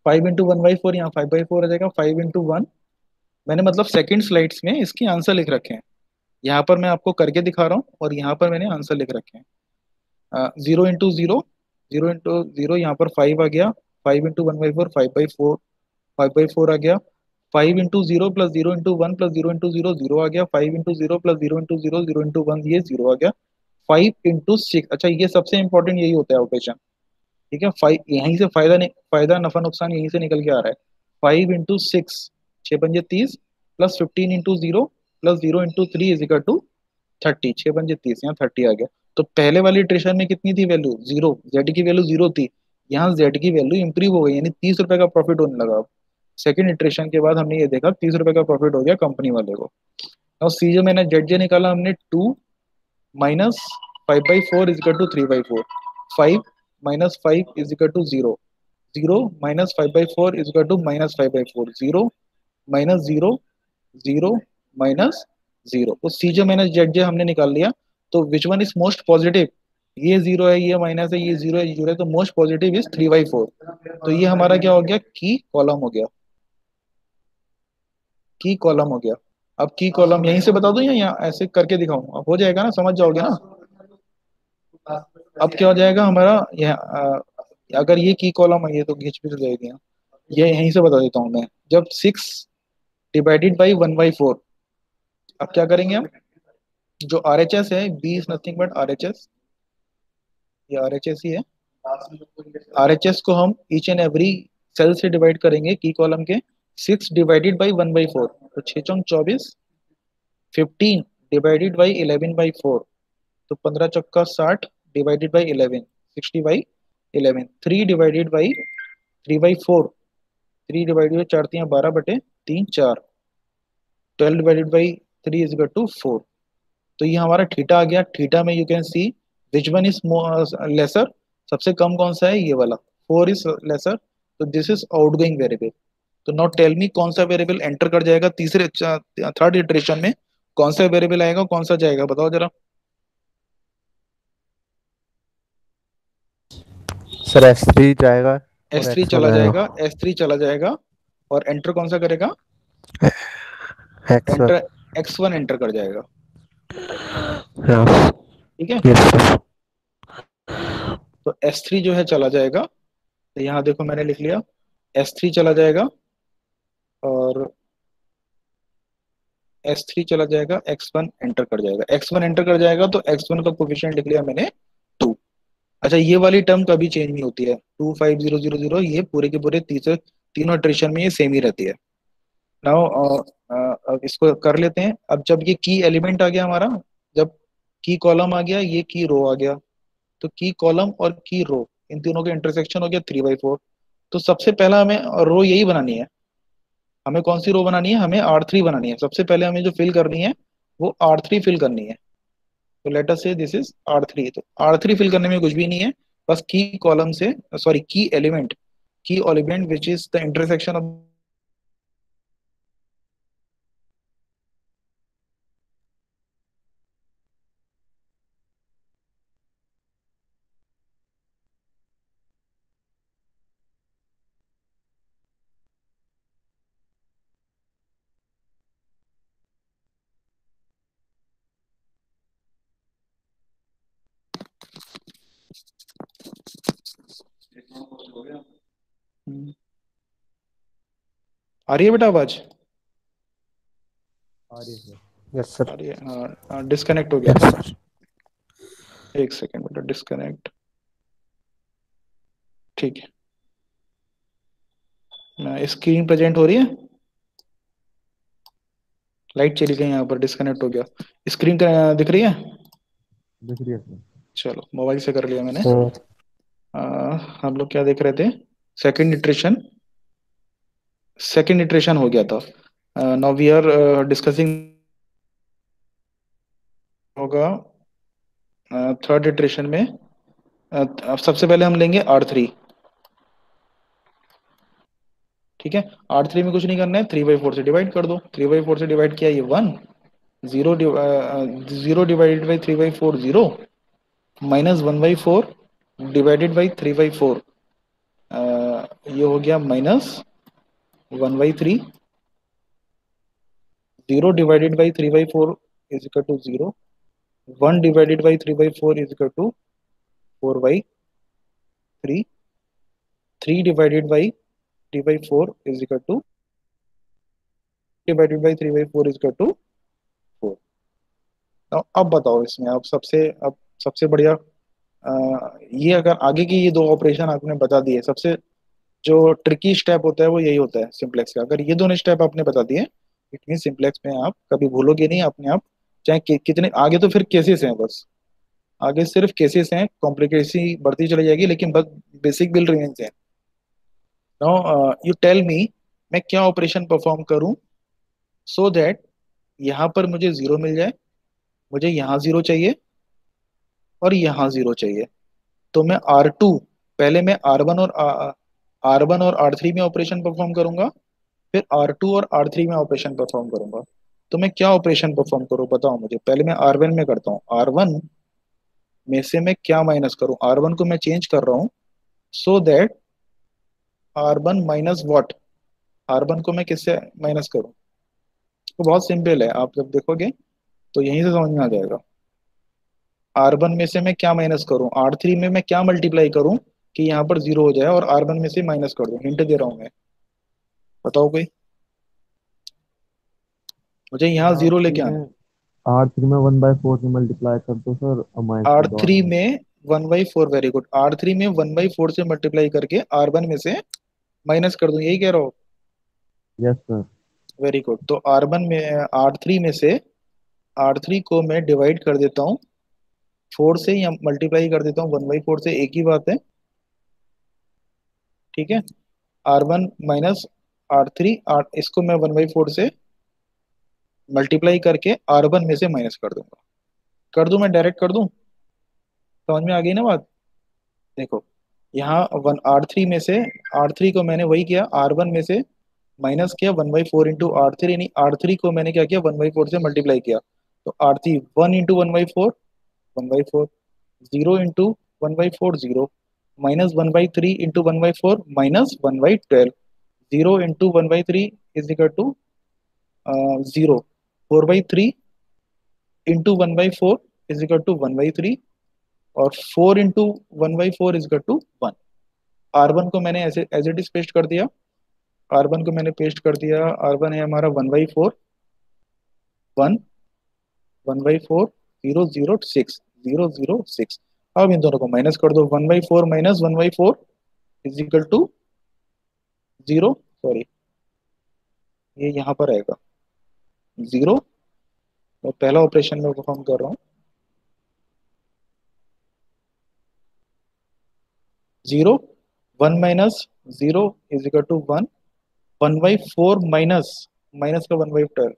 5 इंटू 1/4, यहाँ 5/4 आ जाएगा। 5 इंटू 1, मैंने मतलब सेकंड स्लाइड्स में इसके आंसर लिख रखे हैं, यहाँ पर मैं आपको करके दिखा रहा हूँ और यहाँ पर मैंने आंसर लिख रखे हैं। 0 इंटू 0, 0 इंटू 0, यहाँ पर 5 आ गया। 5 इंटू 1/4, 5/4, 5/4 आ गया। 5 into 0 plus 0 into 1 plus 0 into 0, 0 आ गया। 5 इंटू 0 प्लस 0 इंटू 0, 0 इंटू 1, ये 0 आ गया। 5 इंटू 6, अच्छा ये सबसे इंपॉर्टेंट यही होता है ऑपरेशन, ठीक है। 5 यहीं से फायदा फायदा नफा नुकसान यहीं से निकल के आ रहा है। 5 इंटू 6, 6 पंजे 30, plus 15 into 0 plus 0 into 3 is equal to 30। 6 पंजे 30, यहाँ 30 आ गया। तो पहले वाली इटरेशन में कितनी थी वैल्यू? 0, जेड की वैल्यू 0 थी, यहाँ जेड की वैल्यू इंप्रूव हो गई, यानी 30 रुपए का प्रॉफिट होने लगा। अब सेकंड इटरेशन के बाद हमने ये देखा 30 रुपए का प्रॉफिट हो गया कंपनी वाले को। और सी जो मैंने जेड जे निकाला हमने 2 minus 5/4 is equal to 3/4। 5 - 5 is equal to 0, 0 minus 5/4 is equal to -5/4, 0 minus 0, 0 minus 0। तो सी जे माइनस जेड जे हमने निकाल लिया। तो विच वन इज मोस्ट पॉजिटिव? ये 0 है, ये माइनस है, ये 0 है, ये 0 है, तो मोस्ट पॉजिटिव इज 3/4। तो ये हमारा क्या हो गया? की कॉलम हो गया, की कॉलम हो गया। अब की कॉलम यहीं से बता दूं या यहाँ ऐसे करके दिखाऊं? अब हो जाएगा ना, समझ जाओगे ना। अब क्या हो जाएगा हमारा यह अगर ये की कॉलम है, ये तो घिंच पिच जाएगी यहाँ। ये यहीं से बता देता हूँ मैं। जब 6 डिवाइडेड बाई 1/4, अब क्या करेंगे हम? जो आर एच एस है, B is nothing but R H S, ये आर एच एस ही है। आर एच एस को हम ईच एंड एवरी सेल से डिवाइड करेंगे की कॉलम के। 6 डिवाइडेड बाई 1/4, तो 6 चौक 24। 15 डिवाइडेड बाई 11/4, तो 15 चौका 60 divided by 11, 60/11। 3 divided by 3/4, 3 divided by 4 × 3 = 12 बटे 3, 4। 12 divided by 3 is equal to 4। तो ये हमारा थीटा आ गया। थीटा में you can see which one is lesser, सबसे कम कौन सा है? ये वाला, 4 इज लेसर। तो दिस इज आउटगोइंग वेरिएबल। तो नाउ टेल मी कौन सा वेरिएबल एंटर कर जाएगा तीसरे थर्ड इटरेशन में? कौन सा वेरिएबल आएगा, कौन सा जाएगा, बताओ जरा। सर S3 जाएगा और S3 X1 चला आएगा। जाएगा, S3 चला जाएगा, और एंटर कौन सा करेगा? X1। एंटर X1 एंटर कर जाएगा, हाँ। ठीक है। Yes sir. तो S3 जो है चला जाएगा, तो यहाँ देखो मैंने लिख लिया S3 चला जाएगा, और S3 चला जाएगा, X1 एंटर कर जाएगा। X1 एंटर कर जाएगा तो X1 का कोफिशिएंट लिख लिया मैंने 2। अच्छा ये वाली टर्म कभी चेंज नहीं होती है, 25000, ये पूरे के पूरे तीसरे तीनों इटरेशन में ये सेम ही रहती है। नाउ अब इसको कर लेते हैं। अब जब ये की एलिमेंट आ गया हमारा, जब की कॉलम आ गया, ये की रो आ गया, तो की कॉलम और की रो इन तीनों के इंटरसेक्शन हो गया 3/4। तो सबसे पहला हमें रो यही बनानी है। हमें कौन सी रो बनानी है? हमें R3 बनानी है। सबसे पहले हमें जो फिल करनी है वो R3 फिल करनी है। तो लेट अस से दिस इज R3। तो R3 फिल करने में कुछ भी नहीं है, बस की कॉलम से, सॉरी की element which is the intersection of आ रही है बेटा आवाज? आ रही है सर। Yes sir. आ रही है, डिस्कनेक्ट हो गया यस था। सर। एक सेकेंड बेटा, डिस्कनेक्ट, ठीक है। स्क्रीन प्रेजेंट हो रही है, लाइट चली गई यहाँ पर, डिस्कनेक्ट हो गया। स्क्रीन दिख रही है? दिख रही है सर। चलो मोबाइल से कर लिया मैंने। हम्म। हम लोग क्या देख रहे थे? सेकंड इटरेशन, सेकंड इटरेशन हो गया था। नाउ वी आर डिस्कसिंग होगा थर्ड इटरेशन में। अब सबसे पहले हम लेंगे R3। ठीक है, R3 में कुछ नहीं करना है, 3/4 से डिवाइड कर दो, 3/4 से डिवाइड किया, ये 1, zero zero divided by 3/4 zero, minus 1/4 divided by 3/4, ये हो गया minus 1/3, zero divided by 3/4 is equal to zero, 1 divided by 3/4 is equal to 4/3, 3 divided by 3/4 is equal to divided by 3/4 is equal to 4। अब बताओ इसमें, अब सबसे बढ़िया, ये अगर आगे की ये दो ऑपरेशन आपने बता दिए, सबसे जो ट्रिकी स्टेप होता है वो यही होता है सिंप्लेक्स का। अगर ये दोनों स्टेप आपने बता दिए, इट मीन सिंप्लेक्स में आप कभी भूलोगे नहीं अपने आप, चाहे कितने आगे, तो फिर केसेस हैं बस, आगे सिर्फ केसेस हैं, कॉम्प्लिकेसी बढ़ती चली जाएगी, लेकिन बस बेसिक बिल रिमेन्स है। नाउ यू टेल मी, मैं क्या ऑपरेशन परफॉर्म करूं सो दैट यहाँ पर मुझे जीरो मिल जाए, मुझे यहाँ जीरो चाहिए और यहाँ जीरो चाहिए। तो मैं R2, पहले मैं R1 और R3 में ऑपरेशन परफॉर्म करूंगा, फिर R2 और R3 में ऑपरेशन परफॉर्म करूंगा। तो मैं क्या ऑपरेशन परफॉर्म करूं बताओ मुझे, पहले मैं R1 में करता हूँ, R1 में से मैं क्या माइनस करूं, R1 को मैं चेंज कर रहा हूँ so that R1 minus what, R1 को मैं किससे माइनस करूं। तो बहुत सिंपल है, आप जब देखोगे तो यहीं से समझ में आ जाएगा। R1 में से मैं क्या माइनस करूं, R3 में मैं क्या मल्टीप्लाई करूं कि यहाँ पर जीरो हो जाए, और R1 में से माइनस कर दूं, हिंट दे रहा हूं मैं, बताओ कोई, मुझे यहाँ आर जीरो थ्री लेके आना में R3 में 1/4 से मल्टीप्लाई कर दो सर, और है। माइनस कर आर दो थ्री R1। में 1/4, वेरी गुड, R3 में 1/4 से मल्टीप्लाई करके R1 में से माइनस कर दूं, यही कह रहा हूँ। Yes sir. वेरी गुड, तो R1 में, R3 में से R3 को मैं डिवाइड कर देता हूँ 4 से, या मल्टीप्लाई कर देता हूँ 1/4 से, एक ही बात है, ठीक है। R1 माइनस R3, इसको मैं 1/4 से मल्टीप्लाई करके R1 में से माइनस कर दूंगा। कर दूं, मैं डायरेक्ट कर दूं, समझ में आ गई ना बात। देखो, यहाँ 1 R3 में से, R3 को मैंने वही किया, R1 में से माइनस किया 1/4 इंटू R3, यानी R3 को मैंने क्या किया, 1/4 से मल्टीप्लाई किया। तो R3 1 into 1/4, 1/4, zero into 1/4 zero, minus 1/3 into 1/4 minus 1/12, zero into 1/3 is equal to zero, 4/3 into 1/4 is equal to 1/3, और 4 into 1/4 is equal to 1। R1 को मैंने ऐसे एज इट इज पेस्ट कर दिया, R1 को मैंने पेस्ट कर दिया, R1 है हमारा 1/4, 1, 1/4, 0, 0, 6, 0, 0, 6। अब इन दोनों को माइनस कर दो, 1/4 minus 1/4 is equal to zero, sorry, ये यहाँ पर आएगा जीरो। तो पहला ऑपरेशन में परफॉर्म कर रहा हूँ, zero, 1 minus zero is equal to 1, 1/4 minus, minus का 1/12,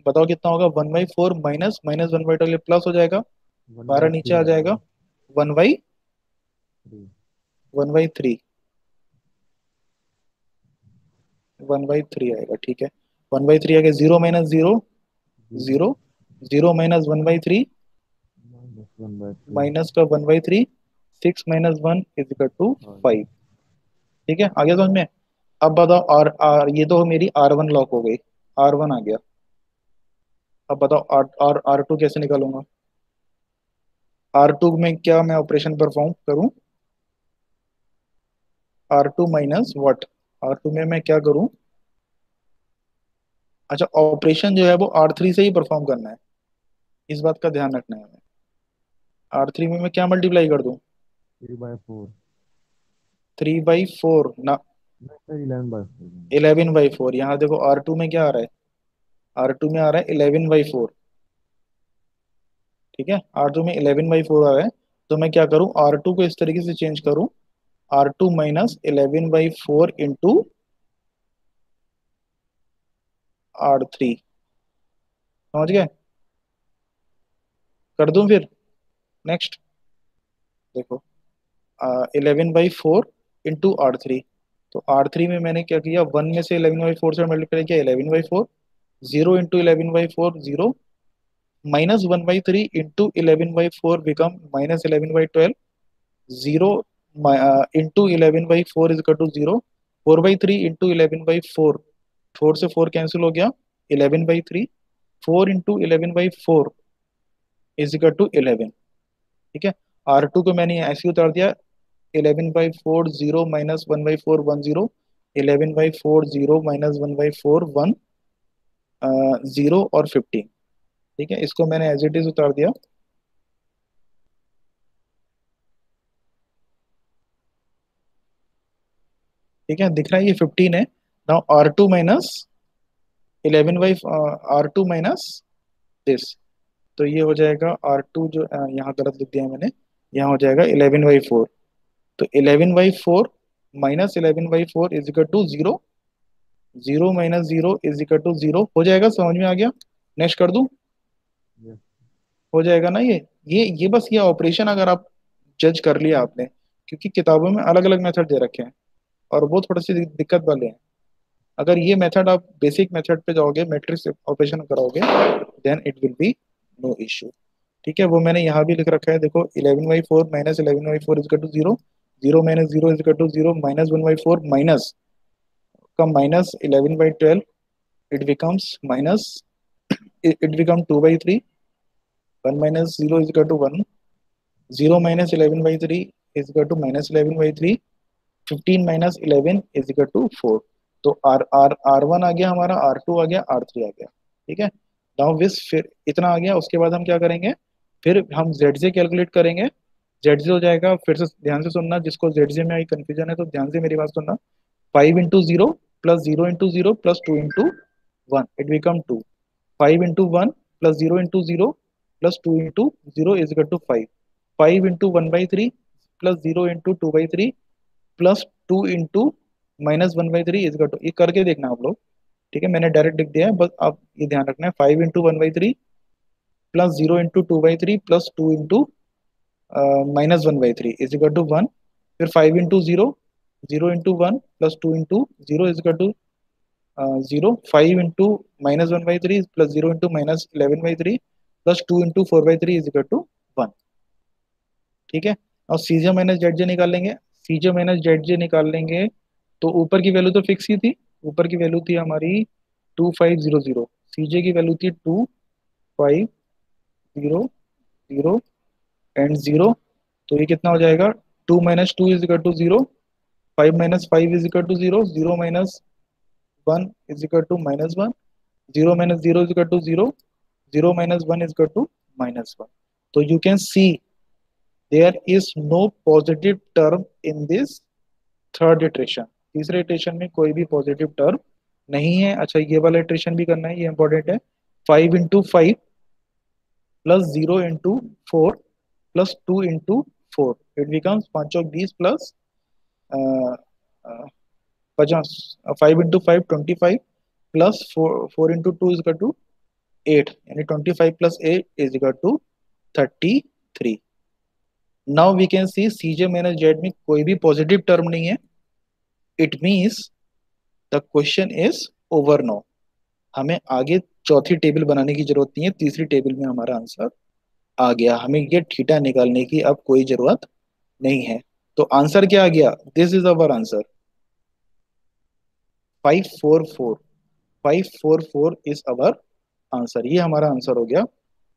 बताओ कितना होगा, 1/4 माइनस माइनस 1/12, प्लस हो जाएगा, वन बारह बाई नीचे थ्री आ आएगा। जाएगा, 3। 1/3, 1/3 आएगा, ठीक है। 1/3 आ गया, zero minus zero, 0 zero, zero minus 1/3, -1/3। Minus का 1/3, 6 - 1 इज इक्वल टू 5। ठीक है, आ गया समझ में। अब बताओ, आर आर ये तो मेरी R1 लॉक हो गई, R1 आ गया। अब बताओ R2 कैसे निकालूंगा, R2 में क्या मैं ऑपरेशन परफॉर्म करूं, R2 माइनस व्हाट, R2 में मैं क्या करूं, अच्छा ऑपरेशन जो है वो R3 से ही परफॉर्म करना है, इस बात का ध्यान रखना है हमें। R3 में मैं क्या मल्टीप्लाई कर दूं, 3/4। 3/4 ना, नहीं सर, 11/4। 11/4, यहाँ देखो R2 में क्या आ रहा है, R2 में आ रहा है 11/4, ठीक है, R2 में 11/4 आ रहा है। तो मैं क्या करूं, R2 को इस तरीके से चेंज करूं, R2 माइनस 11/4 इंटू R3, समझ गए, कर दूं फिर, नेक्स्ट देखो, 11/4 इंटू R3, तो R3 में मैंने क्या किया, 1 में से 11/4 से मल्टीप्लाई किया, 11/4, 0 into 11/4 0, -1/3 into 11/4 become -11/12, 0 into 11/4 is equal to 0, 4/3 into 11/4, 4 से 4 कैंसिल हो गया, 11/3, 4 इंटू 11/4 इज इक्वल टू 11। ठीक है, R2 को मैंने ऐसे ही उतार दिया, 11/4 0 -1/4 1 0, 11/4 0 -1/4 1 0 और 15। ठीक है, इसको मैंने एज इट इज उतार दिया। ठीक है, दिख रहा है ये 15 है। Now R2 minus 11/R2 this, तो ये हो जाएगा R2 जो यहाँ गलत लिख दिया है मैंने, यहाँ हो जाएगा 11/4। तो 11/4 minus 11/4 is equal to 0, 0 minus 0 is equal to 0 हो जाएगा। समझ में आ गया? नेक्स्ट कर दूं? Yes. हो जाएगा ना ये बस ये ऑपरेशन अगर आप जज कर लिया आपने, क्योंकि किताबों में अलग अलग मेथड दे रखे हैं और वो थोड़ी सी दिक्कत वाले हैं। अगर ये मेथड आप बेसिक मेथड पे जाओगे, मैट्रिक्स ऑपरेशन कराओगे, then it will be no issue. ठीक है, वो मैंने यहाँ भी लिख रखा है, देखो 11/4 minus 11/4 is equal to 0, 0 minus 0 is equal to 0, -1/4 minus का minus 11/12, it becomes minus, it become 2/3, 1 minus 0 is equal to 1, 0 minus 11/3 is equal to -11/3, 15 minus 11 is equal to 4। तो आर आर R1 आ गया हमारा, R2 आ गया, R3 आ गया। ठीक है, now विस फिर इतना आ गया, उसके बाद हम क्या करेंगे, फिर हम ZJ कैलकुलेट करेंगे। ZJ हो जाएगा, फिर से ध्यान से सुनना, जिसको ZJ में आई कंफ्यूजन है तो ध्यान से मेरी बात सुनना, 5 into 0 plus 0 into 0 plus 2 into 1 it become 2, 5 into 1 plus 0 into 0 plus 2 into 0 is equal to 5, 5 into 1/3 plus 0 into 2/3 plus 2 into -1/3 is equal to, ये करके देखना आप लोग। ठीक है, मैंने डायरेक्ट लिख दिया है, बस आप ये ध्यान रखना है, 5 into 1/3 plus 0 into 2/3 plus 2 into -1/3 is equal to 1, फिर 5 into 0, 0 into 1 plus 2 into 0 is equal to 0, 5 into -1/3 plus 0 into -11/3 plus 2 into 4/3 is equal to 1। ठीक है, और सीजे माइनस जेड जे निकाल लेंगे, सीजे माइनस जेड जे निकाल लेंगे, तो ऊपर की वैल्यू तो फिक्स ही थी, ऊपर की वैल्यू थी हमारी 2500, सीजे की वैल्यू थी 2500 एंड 0, तो ये कितना हो जाएगा, 2 minus 2 is equal to 0, 5 minus 5 is equal to 0, 0 minus 1 is equal to -1, 0 minus 0 is equal to 0, 0 minus 1 is equal to -1। तो you can see there is no positive term in this third iteration, तीसरे iteration में कोई भी positive term नहीं है। अच्छा, ये वाला इटरेशन भी करना है, ये इंपॉर्टेंट है, 5 into 5 plus 0 into 4 plus 2 into 4 it becomes 5 20 plus 50, 5 into 5 25 plus 4 into 2 is equal to 8, यानी 25 plus 8 is equal to 33। Now we can see CJ minus Z में कोई भी पॉजिटिव टर्म नहीं है, it means the question is over now. हमें आगे चौथी table बनाने की जरूरत नहीं है, तीसरी टेबल में हमारा आंसर आ गया, हमें ये थीटा निकालने की अब कोई जरूरत नहीं है। तो आंसर क्या आ गया, this is our answer, 544, 544 is our answer, ये हमारा आंसर हो गया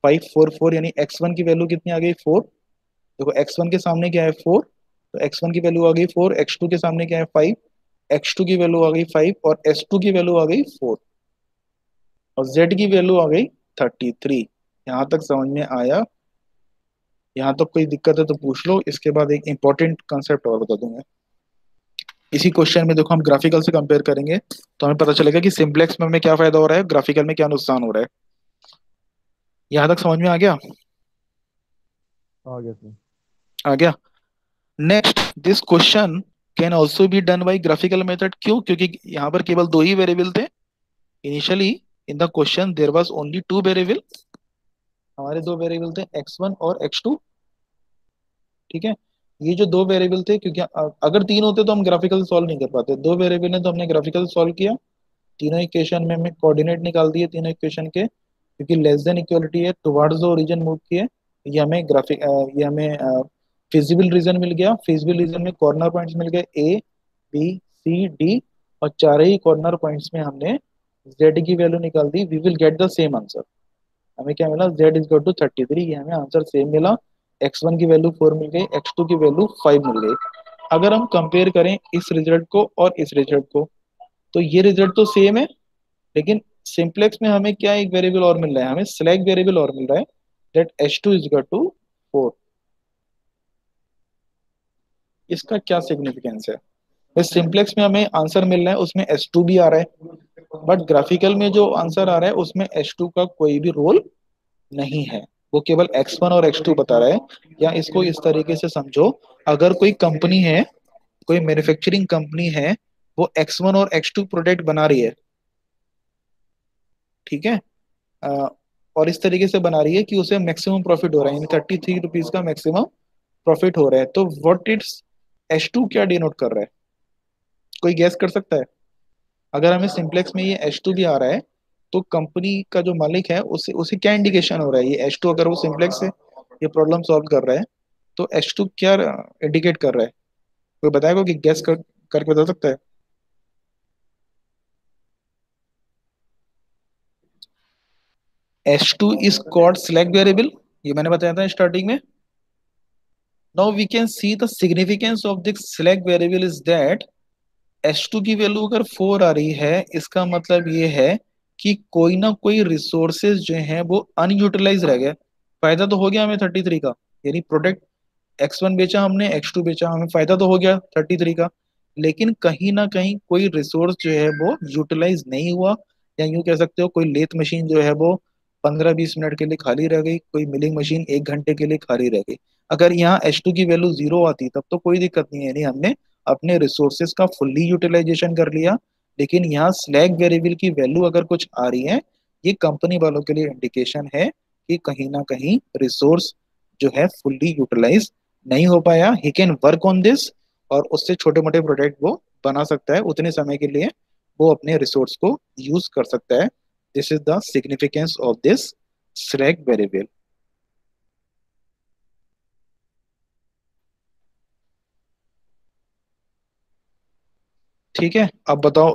544। यानी x1 की वैल्यू कितनी आ गई, 4। देखो x1 के सामने क्या है, 4, तो x1 की वैल्यू आ गई 4, x2 के सामने क्या है, 5, x2 की वैल्यू आ गई 5 और s2 की वैल्यू आ गई 4 और z की वैल्यू आ गई 33। यहाँ तक समझ में आया? यहाँ तक कोई दिक्कत है तो पूछ लो। इसके बाद एक इंपॉर्टेंट कंसेप्ट और बता दूंगा। इसी क्वेश्चन में देखो हम ग्राफिकल से कंपेयर करेंगे तो हमें पता चलेगा कि सिंपलेक्स में हमें क्या फायदा हो रहा है, ग्राफिकल में क्या नुकसान हो रहा है। यहाँ तक समझ में आ गया? आ गया सर। आ गया। Next, this question can also be done by graphical method. क्यों? क्योंकि यहाँ पर केवल दो ही वेरिएबल थे initially, in the question there was only two variable, हमारे दो वेरिएबल थे x1 और x2। ठीक है, ये जो दो वेरिएबल थे, क्योंकि अगर तीन होते तो हम ग्राफिकल सॉल्व नहीं कर पाते, दो वेरिएबल है तो हमने ग्राफिकल सॉल्व किया। तीनों इक्वेशन में हमने कोऑर्डिनेट निकाल दिए तीनों इक्वेशन के, क्योंकि लेस देन इक्वलिटी है, टुवर्ड्स द ओरिजिन मूव किए। ये हमें फिजिबल रीजन मिल गया। फिजिबल रीजन में कॉर्नर पॉइंट्स मिल गए ए, बी, सी, डी, और चारों ही कॉर्नर पॉइंट्स में हमने जेड की वैल्यू निकाल दी। We will get the same answer. हमें क्या मिला, z इज टू 33, ये हमें आंसर सेम मिला। x1 की वैल्यू 4 मिल गई, x2 की वैल्यू 5 मिल गई। अगर हम कंपेयर करें इस रिजल्ट को और इस रिजल्ट को, तो ये रिजल्ट तो सेम है, लेकिन सिंप्लेक्स में हमें क्या एक वेरिएबल और मिल रहा है, हमें स्लैग वेरिएबल और मिल रहा है, दैट h2 इज टू 4। इसका क्या सिग्निफिकेंस है? इस सिंप्लेक्स में हमें आंसर मिल रहा है, उसमें h2 भी आ रहा है, बट ग्राफिकल में जो आंसर आ रहा है उसमें h2 का कोई भी रोल नहीं है, वो केवल x1 और x2 बता रहा है। या इसको इस तरीके से समझो, अगर कोई कंपनी है, कोई मैन्युफैक्चरिंग कंपनी है, वो x1 और x2 प्रोडक्ट बना रही है, ठीक है, अ, और इस तरीके से बना रही है कि उसे मैक्सिमम प्रॉफिट हो रहा है, यानी 33 रुपीज का मैक्सिमम प्रॉफिट हो रहा है, तो व्हाट इट्स h2 क्या डिनोट कर रहा है? कोई गैस कर सकता है? अगर हमें सिंप्लेक्स में ये h2 भी आ रहा है, तो कंपनी का जो मालिक है उसे उसे क्या इंडिकेशन हो रहा है? ये h2 अगर वो सिंप्लेक्स से ये प्रॉब्लम सॉल्व कर रहा है, तो h2 क्या इंडिकेट कर रहा है? कोई बताएगा कि गैस करके बता सकता है? h2 is called select variable, ये मैंने बताया था स्टार्टिंग में। Now we can see the significance of this select variable is that H2 की वैल्यू अगर 4 आ रही है, इसका मतलब ये है कि कोई ना कोई रिसोर्सेज जो हैं वो अनयूटिलाइज रह गए। फायदा तो हो गया हमें 33 का, यानी प्रोडक्ट x1 बेचा हमने, x2 बेचा, हमें फायदा तो हो गया 33 का, लेकिन कहीं ना कहीं कोई रिसोर्स जो है वो यूटिलाइज नहीं हुआ। या यूं कह सकते हो, कोई लेथ मशीन जो है वो 15-20 मिनट के लिए खाली रह गई, कोई मिलिंग मशीन 1 घंटे के लिए खाली रह गई। अगर यहाँ H2 की वैल्यू 0 आती तब तो कोई दिक्कत नहीं है, यानी हमने अपने रिसोर्सेज का फुल्ली यूटिलाइजेशन कर लिया। लेकिन यहाँ स्लैग वेरिएबल की वैल्यू अगर कुछ आ रही है, ये कंपनी वालों के लिए इंडिकेशन है कि कहीं ना कहीं रिसोर्स जो है फुल्ली यूटिलाइज नहीं हो पाया। He can work on this, और उससे छोटे मोटे प्रोडक्ट वो बना सकता है, उतने समय के लिए वो अपने रिसोर्स को यूज कर सकता है। This is the significance of this slag variable. ठीक है, अब बताओ